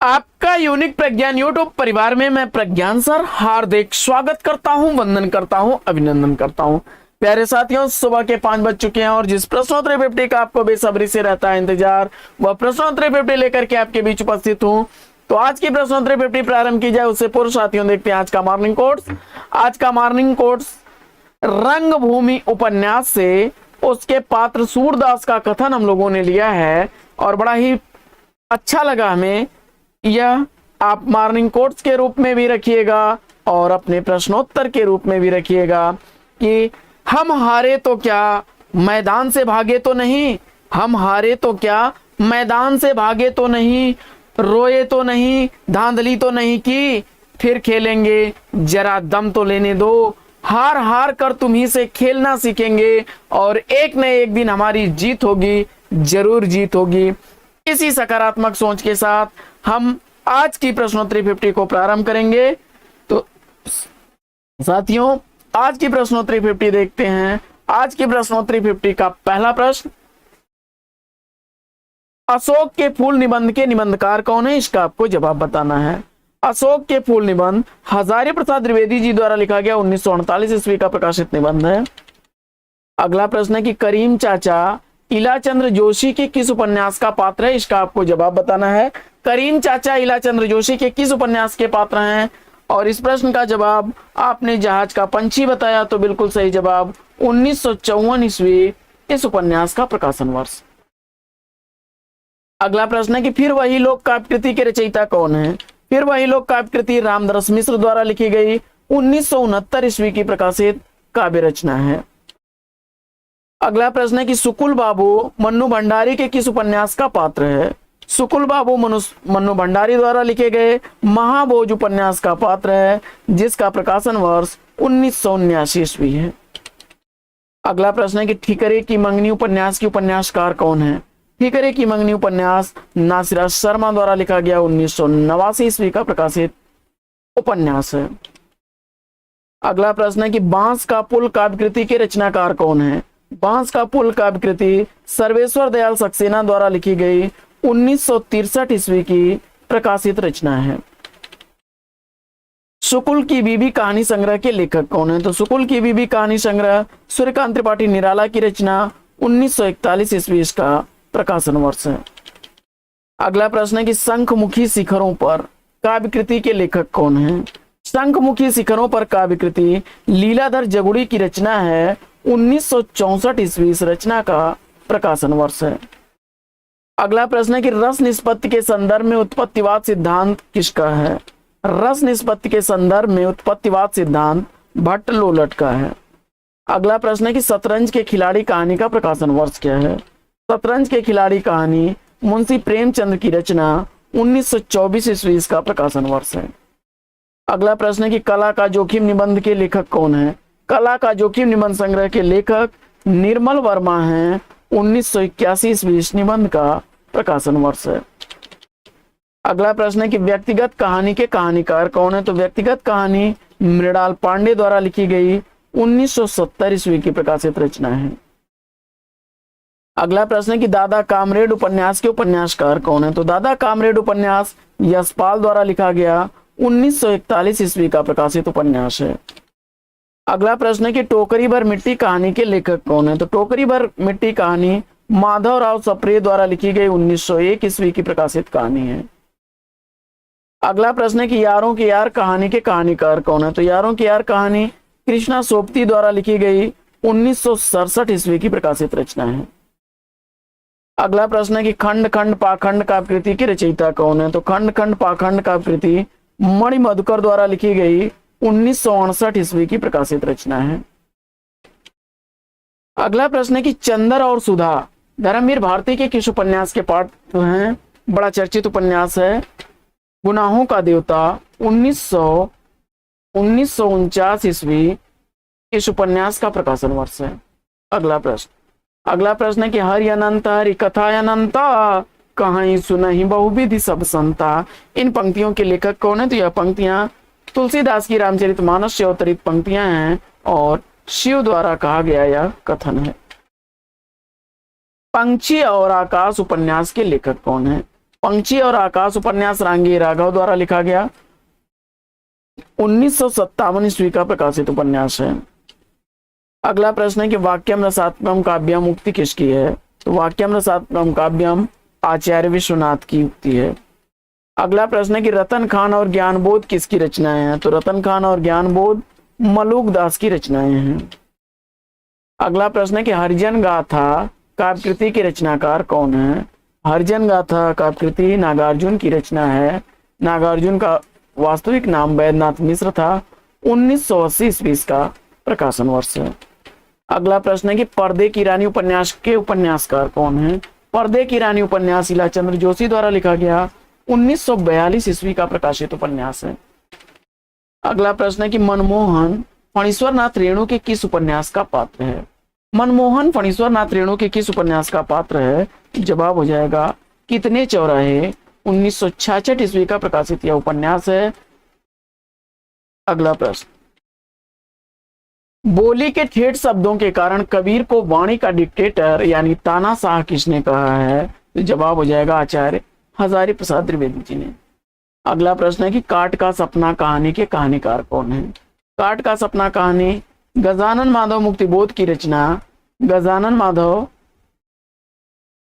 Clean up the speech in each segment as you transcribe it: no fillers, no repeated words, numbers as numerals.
आपका यूनिक प्रज्ञान यूट्यूब परिवार में मैं प्रज्ञान सर हार्दिक स्वागत करता हूं, वंदन करता हूं, अभिनंदन करता हूं। प्यारे साथियों, सुबह के 5 बज चुके हैं और जिस प्रश्नोत्तरी 50 का आपको बेसब्री से रहता है इंतजार, वह प्रश्नोत्तरी 50 लेकर के आपके बीच उपस्थित हूं। तो आज की प्रश्नोत्तरी 50 प्रारंभ की जाए उससे पूर्व साथियों देखते हैं आज का मॉर्निंग कोट्स। आज का मॉर्निंग कोट्स रंगभूमि उपन्यास से उसके पात्र सूरदास का कथन हम लोगों ने लिया है और बड़ा ही अच्छा लगा हमें। यह आप मॉर्निंग कोट्स के रूप में भी रखिएगा और अपने प्रश्नोत्तर के रूप में भी रखिएगा कि हम हारे तो क्या मैदान से भागे तो नहीं, हम हारे तो क्या मैदान से भागे तो नहीं, रोए तो नहीं, धांधली तो नहीं की, फिर खेलेंगे जरा दम तो लेने दो, हार हार कर तुम्ही से खेलना सीखेंगे और एक न एक दिन हमारी जीत होगी, जरूर जीत होगी। इसी सकारात्मक सोच के साथ हम आज की प्रश्नोत्तरी 50 को प्रारंभ करेंगे। तो साथियों, आज की प्रश्नोत्तरी 50 देखते हैं। आज की प्रश्नोत्तरी 50 का पहला प्रश्न, अशोक के फूल निबंध के निबंधकार कौन है? इसका आपको जवाब बताना है। अशोक के फूल निबंध हजारी प्रसाद द्विवेदी जी द्वारा लिखा गया 1948 ईस्वी का प्रकाशित निबंध है। अगला प्रश्न है कि करीम चाचा इलाचंद्र जोशी के किस उपन्यास का पात्र है? इसका आपको जवाब बताना है। करीम चाचा इलाचंद्र जोशी के किस उपन्यास के पात्र हैं? और इस प्रश्न का जवाब आपने जहाज का पंछी बताया, तो बिल्कुल सही जवाब 1954 ईस्वी इस उपन्यास का प्रकाशन वर्ष। अगला प्रश्न है कि फिर वही लोग काव्य कृति के रचयिता कौन है? फिर वही लोग काव्य कृति रामदरस मिश्र द्वारा लिखी गई 1969 ईस्वी की प्रकाशित काव्य रचना है। अगला प्रश्न है कि सुकुल बाबू मन्नू भंडारी के किस उपन्यास का पात्र है? सुकुल बाबू मन्नू भंडारी द्वारा लिखे गए महाभोज उपन्यास का पात्र है, जिसका प्रकाशन वर्ष 1979 ईस्वी है। अगला प्रश्न है कि ठिकरे की मंगनी उपन्यास की उपन्यासकार कौन है? ठिकरे की मंगनी उपन्यास नासिरा शर्मा द्वारा लिखा गया 1989 ईस्वी का प्रकाशित उपन्यास है। अगला प्रश्न है कि बांस का पुल काव्य कृति के रचनाकार कौन है? बांस का पुल काव्य कृति सर्वेश्वर दयाल सक्सेना द्वारा लिखी गई 1963 ईस्वी की प्रकाशित रचना है। शुकुल की बीबी कहानी संग्रह के लेखक कौन है? तो शुकुल की बीबी कहानी संग्रह सूर्यकांत त्रिपाठी निराला की रचना 1941 ईस्वी का प्रकाशन वर्ष है। अगला प्रश्न है कि शंखमुखी शिखरों पर काव्य कृति के लेखक कौन है? शंखमुखी शिखरों पर काव्य कृति लीलाधर जगुड़ी की रचना है 1964 ईस्वी इस रचना का प्रकाशन वर्ष है। अगला प्रश्न है कि रस निष्पत्ति के संदर्भ में उत्पत्तिवाद सिद्धांत किसका है? रस निष्पत्ति के संदर्भ में उत्पत्तिवाद सिद्धांत भट्ट लोलट का है। अगला प्रश्न है कि शतरंज के खिलाड़ी कहानी का प्रकाशन वर्ष क्या है? शतरंज के खिलाड़ी कहानी मुंशी प्रेमचंद की रचना 1924 ईस्वी का प्रकाशन वर्ष है। अगला प्रश्न है कि कला का जोखिम निबंध के लेखक कौन है? कला का जोखिम निबंध संग्रह के लेखक निर्मल वर्मा हैं। 1981 ईस्वी इस निबंध का प्रकाशन वर्ष है। अगला प्रश्न है कि व्यक्तिगत कहानी के कहानीकार कौन है? तो व्यक्तिगत कहानी मृणाल पांडे द्वारा लिखी गई 1970 ईस्वी की प्रकाशित रचना है। अगला प्रश्न है कि दादा कामरेड उपन्यास के उपन्यासकार कौन है? तो दादा कामरेड उपन्यास यशपाल द्वारा लिखा गया 1941 ईस्वी का प्रकाशित उपन्यास है। अगला प्रश्न है कि टोकरी भर मिट्टी कहानी के लेखक कौन है? तो टोकरी भर मिट्टी कहानी माधवराव सप्रे द्वारा लिखी गई 1901 ईस्वी की प्रकाशित कहानी है। अगला प्रश्न है कि यारों की यार कहानी के कहानीकार कौन है? तो यारों की यार कहानी कृष्णा सोपती द्वारा लिखी गई 1967 ईस्वी की प्रकाशित रचना है। अगला प्रश्न है कि खंड खंड पाखंड काव्य कृति के रचयिता कौन है? तो खंड खंड पाखंड काव्य कृति मणि मधुकर द्वारा लिखी गई 1968 ईस्वी की प्रकाशित रचना है। अगला प्रश्न है कि चंदर और सुधा धर्मवीर भारती के किस उपन्यास के पात्र हैं? बड़ा चर्चित उपन्यास है गुनाहों का देवता 1949 ईस्वी इस उपन्यास का प्रकाशन वर्ष है। अगला प्रश्न है कि हरि अनंत हरि कथा अनंता कहीं सुनहि बहुविधि सब संता। इन पंक्तियों के लेखक कौन है? तो यह पंक्तियां तुलसीदास की रामचरितमानस से अवतरित पंक्तियां हैं और शिव द्वारा कहा गया यह कथन है। पंछी और आकाश उपन्यास के लेखक कौन है? पंछी और आकाश उपन्यास रांगी राघव द्वारा लिखा गया, 1957 ईस्वी का प्रकाशित उपन्यास है। अगला प्रश्न है कि वाक्यम रसात्मकम काव्यम उक्ति किसकी है? तो वाक्यम रसात्मकम काव्यम आचार्य विश्वनाथ की उक्ति है। अगला प्रश्न है कि रतन खान और ज्ञानबोध किसकी रचनाएं हैं? तो रतन खान और ज्ञानबोध मलूक दास की रचनाएं हैं। अगला प्रश्न है कि हरिजन गाथा काव्यकृति के रचनाकार कौन है? हरिजन गाथा काव्यकृति नागार्जुन की रचना है। नागार्जुन का वास्तविक नाम वैद्यनाथ मिश्र था। 1980 ईस्वी का प्रकाशन वर्ष है। अगला प्रश्न है कि पर्दे की रानी उपन्यास के उपन्यासकार कौन है? पर्दे की रानी उपन्यास इलाचंद्र जोशी द्वारा लिखा गया, 1942 ईस्वी का प्रकाशित उपन्यास है। अगला प्रश्न है कि मनमोहन फणीश्वरनाथ रेणु के किस उपन्यास का पात्र है? मनमोहन फणीश्वरनाथ रेणु के किस उपन्यास का पात्र है? जवाब हो जाएगा कितने चौराहे, 1966 ईस्वी का प्रकाशित यह उपन्यास है। अगला प्रश्न, बोली के ठेठ शब्दों के कारण कबीर को वाणी का डिक्टेटर यानी तानाशाह किसने कहा है? तो जवाब हो जाएगा आचार्य हजारी प्रसाद द्विवेदी जी ने। अगला प्रश्न है कि काट का सपना कहानी के कहानीकार कौन है? काट का सपना कहानी गजानन माधव मुक्तिबोध की रचना, गजानन माधव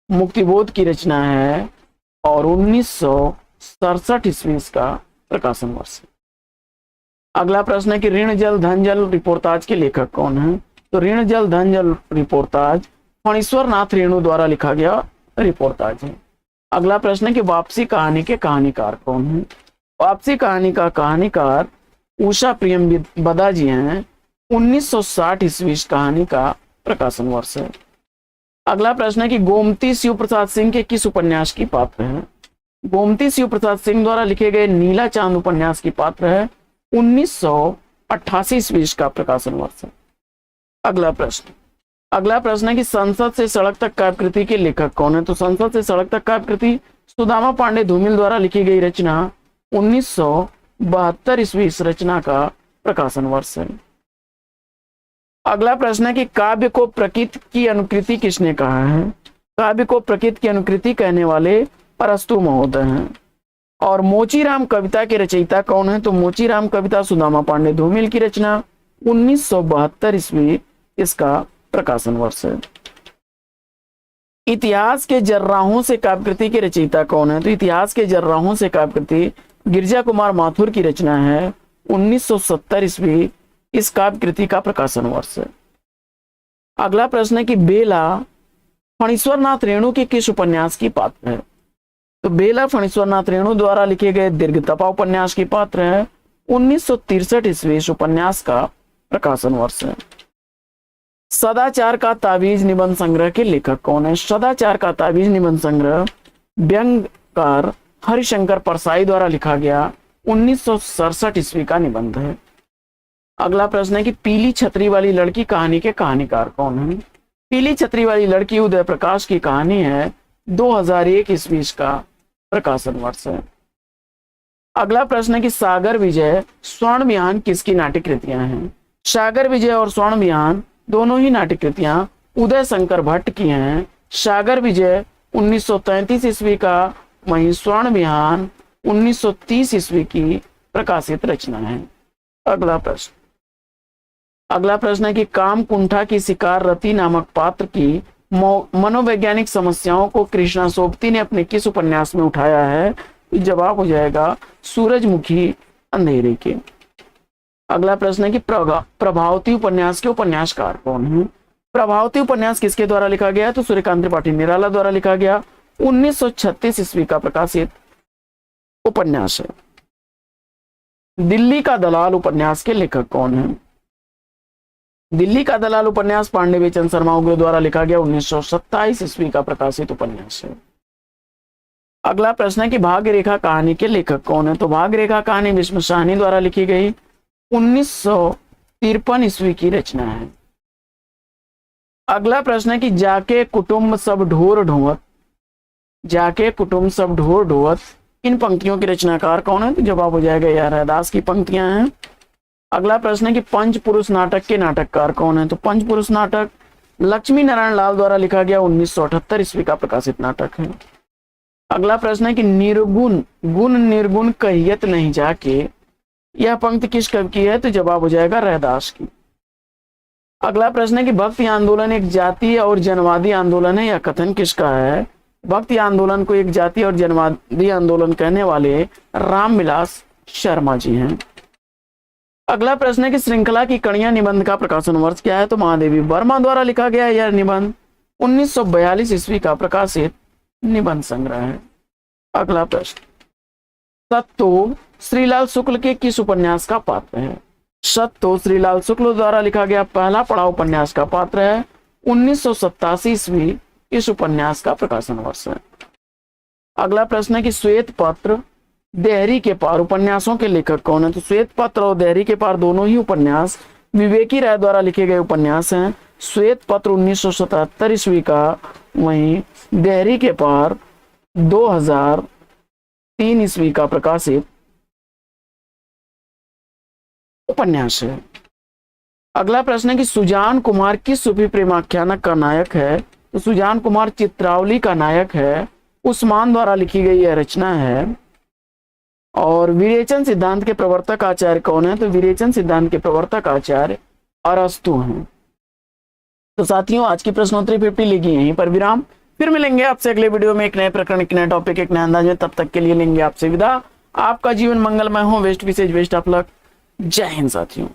मुक्तिबोध की रचना है और 1967 ईस्वी का प्रकाशन वर्ष है। अगला प्रश्न है कि ऋण जल धन जल रिपोर्टाज के लेखक कौन है? तो ऋण जल धन जल रिपोर्टाज फणीश्वरनाथ रेणु द्वारा लिखा गया रिपोर्टाज है। अगला प्रश्न है कि वापसी कहानी के कहानीकार कौन है? वापसी कहानी का कहानीकार उषा प्रियम बदा जी हैं। 1960 ईस्वी कहानी का प्रकाशन वर्ष है। अगला प्रश्न है कि गोमती शिव प्रसाद सिंह के किस उपन्यास की पात्र है? गोमती शिव प्रसाद सिंह द्वारा लिखे गए नीला चांद उपन्यास की पात्र है। 1988 ईस्वी का प्रकाशन वर्ष है। अगला प्रश्न है कि संसद से सड़क तक काव्यकृति के लेखक कौन है? तो संसद से सड़क तक काव्यकृति सुदामा पांडे धूमिल द्वारा लिखी गई रचना, 1972 ईस्वी इस रचना का प्रकाशन वर्ष है। अगला प्रश्न है कि काव्य को प्रकृति की अनुकृति किसने कहा है? काव्य को प्रकृति की अनुकृति कहने वाले अरस्तु महोदय हैं। और मोचीराम कविता के रचयिता कौन है? तो मोचीराम कविता सुदामा पांडे धूमिल की रचना, 1972 ईस्वी इसका प्रकाशन वर्ष है। इतिहास के जर्राहों से काव्यकृति के रचयिता कौन है? तो इतिहास के जर्राहों से काव्यकृति गिरजा कुमार माथुर की रचना है। 1970 ईस्वी इस काव्यकृति का प्रकाशन वर्ष है। अगला प्रश्न है कि बेला फणीश्वरनाथ रेणु के किस उपन्यास की पात्र है? तो बेला फणीश्वरनाथ रेणु द्वारा लिखे गए दीर्घतपा उपन्यास की पात्र है। 1963 ईस्वी इस उपन्यास का प्रकाशन वर्ष है। सदाचार का ताबीज निबंध संग्रह के लेखक कौन है? सदाचार का ताबीज निबंध संग्रह व्यंग्यकार हरिशंकर परसाई द्वारा लिखा गया, 1967 ईस्वी का निबंध है। अगला प्रश्न है कि पीली छतरी वाली लड़की कहानी के कहानीकार कौन है? पीली छतरी वाली लड़की उदय प्रकाश की कहानी है। 2001 ईस्वी का प्रकाशन वर्ष है। अगला प्रश्न है कि सागर विजय स्वर्ण विहान किसकी नाट्य कृतियां हैं? सागर विजय और स्वर्ण विहान दोनों ही नाट्य कृतियां उदय शंकर भट्ट की हैं। सागर विजय 1933 ईस्वी का, वहीं स्वर्ण विहान 1930 ईस्वी की प्रकाशित रचना है। अगला प्रश्न है कि काम कुंठा की शिकार रति नामक पात्र की मनोवैज्ञानिक समस्याओं को कृष्णा सोबती ने अपने किस उपन्यास में उठाया है? जवाब हो जाएगा सूरजमुखी अंधेरे के। अगला प्रश्न है कि प्रभावती उपन्यास के उपन्यासकार कौन है? प्रभावती उपन्यास किसके द्वारा लिखा गया? तो सूर्यकांत त्रिपाठी निराला द्वारा लिखा गया, 1936 ईस्वी का प्रकाशित उपन्यास है। दिल्ली का दलाल उपन्यास के लेखक कौन है? दिल्ली का दलाल उपन्यास पांडे बेचन शर्मा उग्र द्वारा लिखा गया, 1927 ईस्वी का प्रकाशित उपन्यास है। अगला प्रश्न है कि भाग्य रेखा कहानी के लेखक कौन है? तो भाग्य रेखा कहानी विष्णु साहनी द्वारा लिखी गई, 1953 ईस्वी की रचना है। अगला प्रश्न है कि जाके कुटुंब सब ढोर ढोवत, जाके कुटुंब सब ढोर ढोवत इन पंक्तियों के रचनाकार कौन है? तो जवाब हो जाएगा यार रैदास की पंक्तियां हैं। अगला प्रश्न है कि पंचपुरुष नाटक के नाटककार कौन है? तो पंचपुरुष नाटक लक्ष्मी नारायण लाल द्वारा लिखा गया, 1978 ईस्वी का प्रकाशित नाटक है। अगला प्रश्न है कि निर्गुण गुण निर्गुण कहियत नहीं जाके, यह पंक्ति किस कवि की है? तो जवाब हो जाएगा रैदास की। अगला प्रश्न है कि भक्ति आंदोलन एक जातीय और जनवादी आंदोलन है, यह कथन किसका है? भक्ति आंदोलन को एक जातीय और जनवादी आंदोलन कहने वाले रामविलास शर्मा जी हैं। अगला प्रश्न है कि श्रृंखला की कड़ियां निबंध का प्रकाशन वर्ष क्या है? तो महादेवी वर्मा द्वारा लिखा गया यह निबंध 1942 ईस्वी का प्रकाशित निबंध संग्रह है। अगला प्रश्न, सत्तो श्रीलाल शुक्ल के किस उपन्यास का पात्र है? सत्तो श्रीलाल शुक्ल द्वारा लिखा गया पहला पड़ाव उपन्यास का पात्र है। 1987 ईस्वी इस उपन्यास का प्रकाशन वर्ष है। अगला प्रश्न है कि श्वेत पत्र देहरी के पार उपन्यासों के लेखक कौन है? तो श्वेत पत्र और देहरी के पार दोनों ही उपन्यास विवेकी राय द्वारा लिखे गए उपन्यास हैं। श्वेत पत्र 1977 ईस्वी का, वहीं देहरी के पार 2003 ईस्वी का प्रकाशित उपन्यास है। अगला प्रश्न है कि सुजान कुमार किस सूफी प्रेमाख्यानक का नायक है? तो सुजान कुमार चित्रावली का नायक है। उस्मान द्वारा लिखी गई यह रचना है। और विरेचन सिद्धांत के प्रवर्तक आचार्य कौन है? तो विरेचन सिद्धांत के प्रवर्तक आचार्य अरस्तु हैं। तो साथियों, आज की प्रश्नोत्तरी 50 लेगी यहीं पर विराम। फिर मिलेंगे आपसे अगले वीडियो में एक नए प्रकरण, एक नए टॉपिक, एक नए अंदाज में। तब तक के लिए लेंगे आपसे विदा। आपका जीवन मंगलमय हो। वेस्ट विशेष बेस्ट ऑफ लक। जय हिंद साथियों।